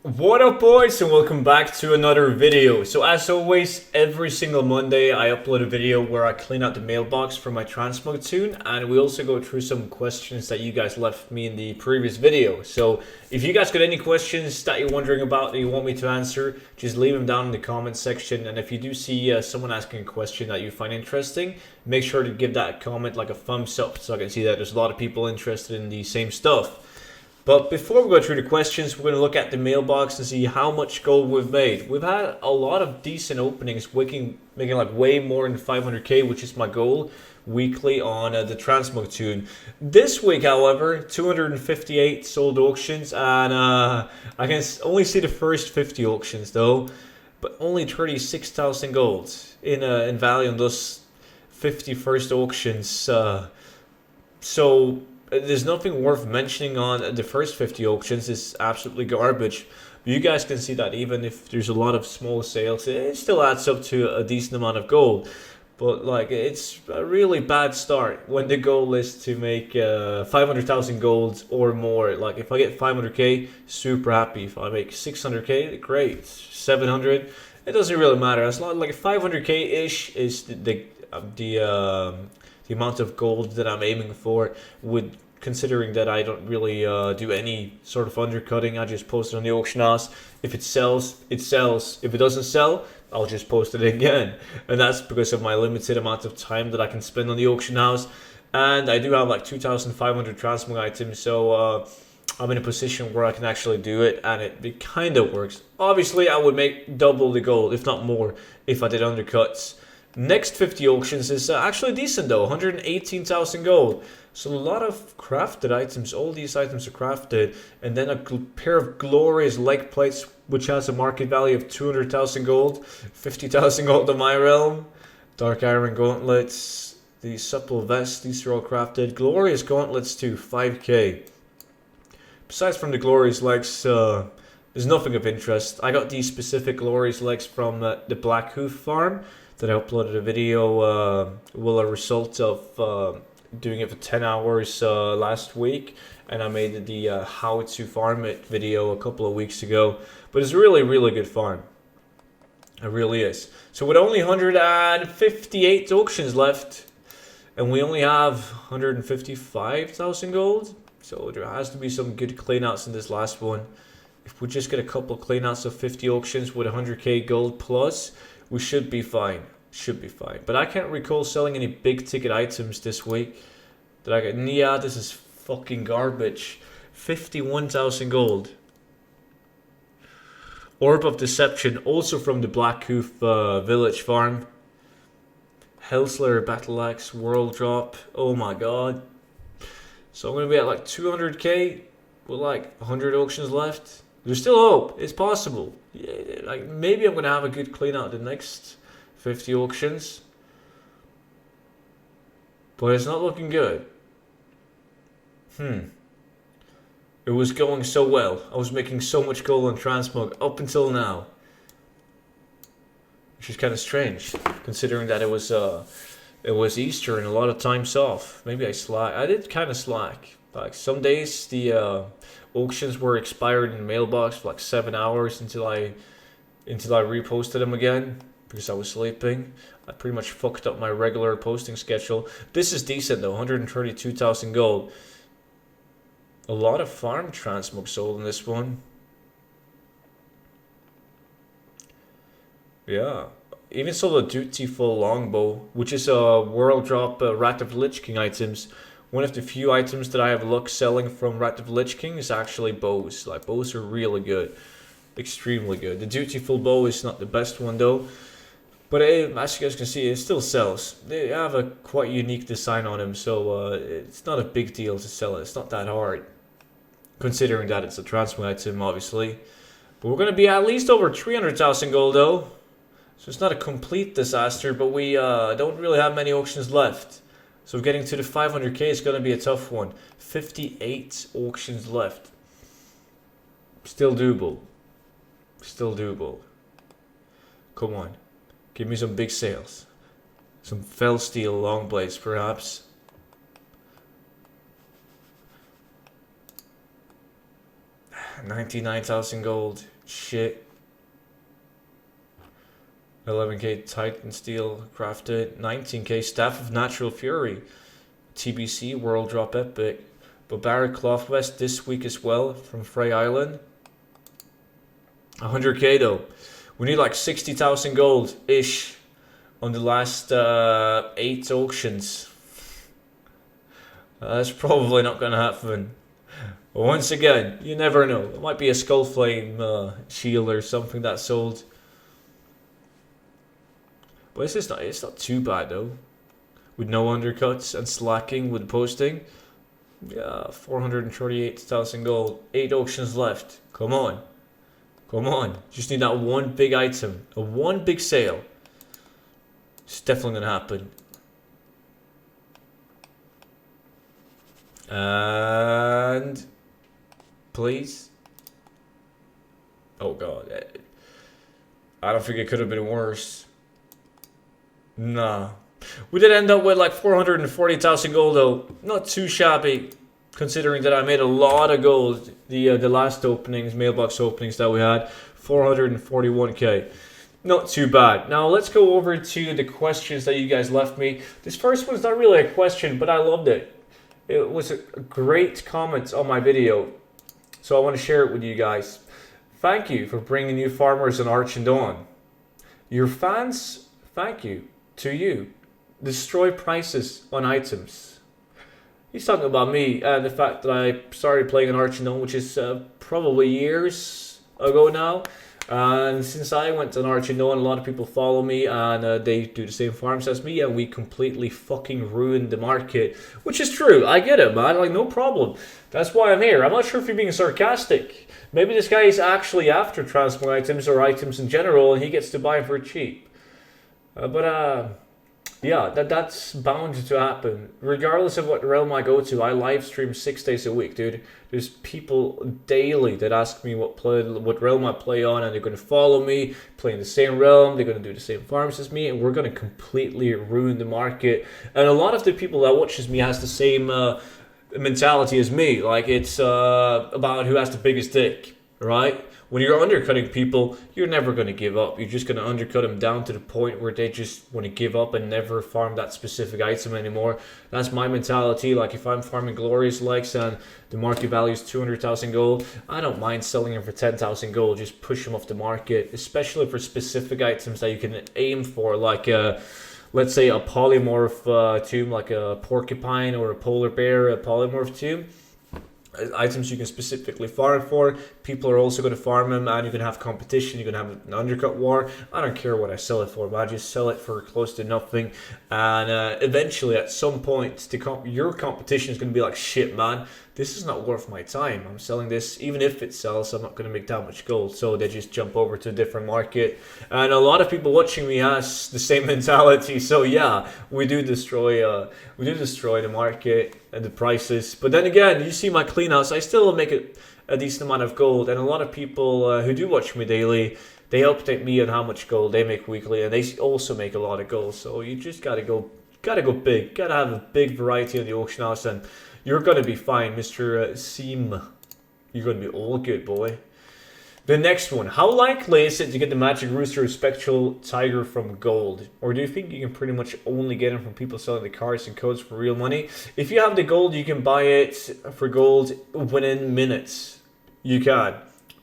What up, boys, and welcome back to another video. So as always, every single Monday I upload a video where I clean out the mailbox for my transmog tune, and we also go through some questions that you guys left me in the previous video. So if you guys got any questions that you're wondering about that you want me to answer, just leave them down in the comment section. And if you do see someone asking a question that you find interesting, make sure to give that comment like a thumbs up so I can see that there's a lot of people interested in the same stuff. But before we go through the questions, we're going to look at the mailbox and see how much gold we've made. We've had a lot of decent openings, making like way more than 500k, which is my goal weekly on the transmog tune. This week, however, 258 sold auctions, and I can only see the first 50 auctions though, but only 36,000 gold in value on those 50 first auctions. So there's nothing worth mentioning on the first 50 auctions. It's absolutely garbage. But you guys can see that even if there's a lot of small sales, it still adds up to a decent amount of gold. But like, it's a really bad start when the goal is to make 500,000 gold or more. Like if I get 500k, super happy. If I make 600k, great. 700, it doesn't really matter. As long like 500k ish is the amount of gold that I'm aiming for, with considering that I don't really do any sort of undercutting. I just post it on the auction house. If it sells, it sells. If it doesn't sell, I'll just post it again. And that's because of my limited amount of time that I can spend on the auction house. And I do have like 2,500 transmog items, so I'm in a position where I can actually do it, and it kind of works. Obviously, I would make double the gold, if not more, if I did undercuts. Next 50 auctions is actually decent though, 118,000 gold. So a lot of crafted items, all these items are crafted. And then a pair of glorious leg plates, which has a market value of 200,000 gold, 50,000 gold in my realm. Dark iron gauntlets, the supple vest, these are all crafted. Glorious gauntlets too, 5k. Besides from the glorious legs, there's nothing of interest. I got these specific glorious legs from the Black Hoof farm that I uploaded a video, a result of doing it for 10 hours last week, and I made the how to farm it video a couple of weeks ago. But it's a really good farm. It really is. So with only 158 auctions left, and we only have 155,000 gold, so there has to be some good cleanouts in this last one. If we just get a couple of cleanouts of 50 auctions with 100k gold plus, we should be fine. Should be fine. But I can't recall selling any big ticket items this week. Did I get? Yeah, this is fucking garbage. 51,000 gold. Orb of Deception, also from the Black Hoof village farm. Hellslayer Battle Axe, World Drop. Oh my god. So I'm going to be at like 200k with like 100 auctions left. There's still hope. It's possible. Yeah, like maybe I'm going to have a good clean out the next 50 auctions. But it's not looking good. It was going so well. I was making so much gold on transmog up until now. Which is kind of strange, considering that it was Easter and a lot of time's off. Maybe I slack. I did kind of slack. Like some days the auctions were expired in the mailbox for like 7 hours until I reposted them again because I was sleeping. I pretty much fucked up my regular posting schedule. This is decent though, 132,000 gold. A lot of farm transmog sold in this one. Yeah. Even sold a dutiful longbow, which is a world drop Rat of the Lich King items. One of the few items that I have luck selling from Rat of the Lich King is actually bows. Like, bows are really good. Extremely good. The dutiful bow is not the best one though. But as you guys can see, it still sells. They have a quite unique design on them, so it's not a big deal to sell it. It's not that hard. Considering that it's a transmog item, obviously. But we're going to be at least over 300,000 gold though. So it's not a complete disaster, but we don't really have many auctions left. So getting to the 500k is going to be a tough one. 58 auctions left. Still doable. Still doable. Come on. Give me some big sales. Some fell steel long blades, perhaps. 99,000 gold. Shit. 11k Titan Steel crafted. 19k Staff of Natural Fury. TBC World Drop Epic. Barbaric Cloth Vest this week as well from Frey Island. 100k though. We need like 60,000 gold ish on the last 8 auctions. That's probably not gonna happen. But once again, you never know. It might be a Skullflame shield or something that sold. But it's not too bad though. With no undercuts and slacking with posting. Yeah, 438,000 gold. 8 auctions left. Come on. Come on. Just need that one big item. A one big sale. It's definitely gonna happen. And please. Oh god. I don't think it could have been worse. Nah. We did end up with like 440,000 gold though. Not too shabby, considering that I made a lot of gold. The last openings, mailbox openings that we had, 441k. Not too bad. Now let's go over to the questions that you guys left me. This first one's not really a question, but I loved it. It was a great comment on my video, so I want to share it with you guys. Thank you for bringing new farmers on Arch and Dawn. Your fans, thank you to you. Destroy prices on items. He's talking about me and the fact that I started playing an Arch and Dawn, which is probably years ago now. And since I went to an Arch and Dawn, a lot of people follow me and they do the same farms as me, and we completely fucking ruined the market. Which is true. I get it, man. Like, no problem. That's why I'm here. I'm not sure if you're being sarcastic. Maybe this guy is actually after transfer items or items in general, and he gets to buy them for cheap. Yeah, that's bound to happen. Regardless of what realm I go to, I live stream 6 days a week, dude. There's people daily that ask me what realm I play on, and they're going to follow me, play in the same realm, they're going to do the same farms as me, and we're going to completely ruin the market. And a lot of the people that watches me has the same mentality as me. Like, it's about who has the biggest dick, right? When you're undercutting people, you're never going to give up. You're just going to undercut them down to the point where they just want to give up and never farm that specific item anymore. That's my mentality. Like, if I'm farming Glorious Legs and the market value is 200,000 gold, I don't mind selling them for 10,000 gold. Just push them off the market, especially for specific items that you can aim for, like let's say a polymorph tomb, like a porcupine or a polar bear, a polymorph tomb. Items you can specifically farm for. People are also going to farm them, and you can have competition. You can have an undercut war. I don't care what I sell it for, but I just sell it for close to nothing. And eventually, at some point, your competition is going to be like, shit, man, this is not worth my time. I'm selling this, even if it sells, I'm not going to make that much gold. So they just jump over to a different market. And a lot of people watching me has the same mentality. So yeah, we do destroy the market and the prices. But then again, you see my cleanouts, I still make a decent amount of gold. And a lot of people who do watch me daily, they update me on how much gold they make weekly, and they also make a lot of gold. So you just gotta go big. Gotta have a big variety on the auction house, and you're gonna be fine, Mr. Seam. You're gonna be all good, boy. The next one. How likely is it to get the Magic Rooster or Spectral Tiger from gold? Or do you think you can pretty much only get them from people selling the cards and codes for real money? If you have the gold, you can buy it for gold within minutes. You can.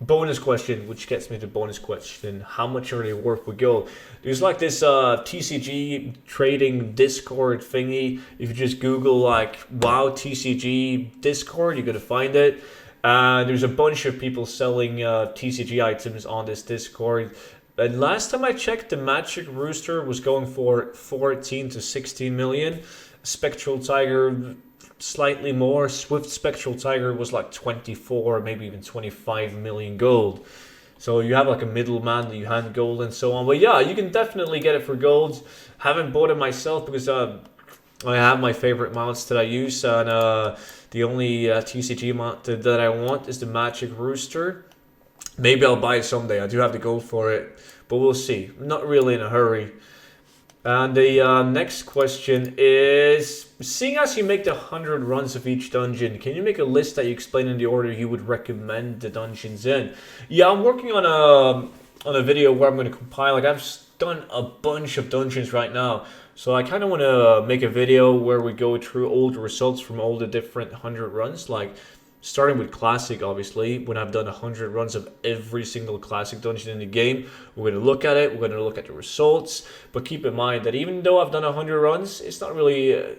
Bonus question, which gets me to bonus question. How much are they worth with gold? There's like this TCG trading Discord thingy. If you just Google like WoW TCG Discord, you're going to find it. There's a bunch of people selling TCG items on this Discord. And last time I checked, the Magic Rooster was going for 14 to 16 million. Spectral Tiger, slightly more. Swift Spectral Tiger was like 24, maybe even 25 million gold. So you have like a middleman that you hand gold and so on. But yeah, you can definitely get it for gold. Haven't bought it myself because I have my favorite mounts that I use, and the only TCG mount that I want is the Magic Rooster. Maybe I'll buy it someday. I do have the gold for it, but we'll see. I'm not really in a hurry. And the next question is, seeing as you make the 100 runs of each dungeon, can you make a list that you explain in the order you would recommend the dungeons in? Yeah, I'm working on a video where I'm going to compile, like I've done a bunch of dungeons right now. So I kind of want to make a video where we go through all the results from all the different 100 runs, like starting with Classic, obviously. When I've done 100 runs of every single Classic dungeon in the game, we're going to look at it, we're going to look at the results. But keep in mind that even though I've done 100 runs, it's not really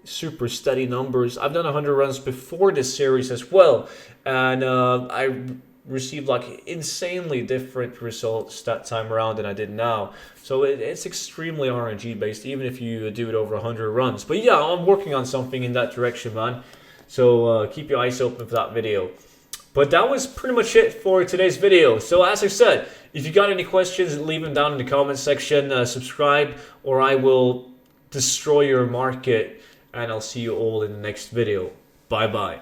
super steady numbers. I've done 100 runs before this series as well, and I received like insanely different results that time around than I did now. So it's extremely RNG based, even if you do it over 100 runs. But yeah, I'm working on something in that direction, man. So keep your eyes open for that video. But that was pretty much it for today's video. So as I said, if you got any questions, leave them down in the comment section. Subscribe, or I will destroy your market. And I'll see you all in the next video. Bye bye.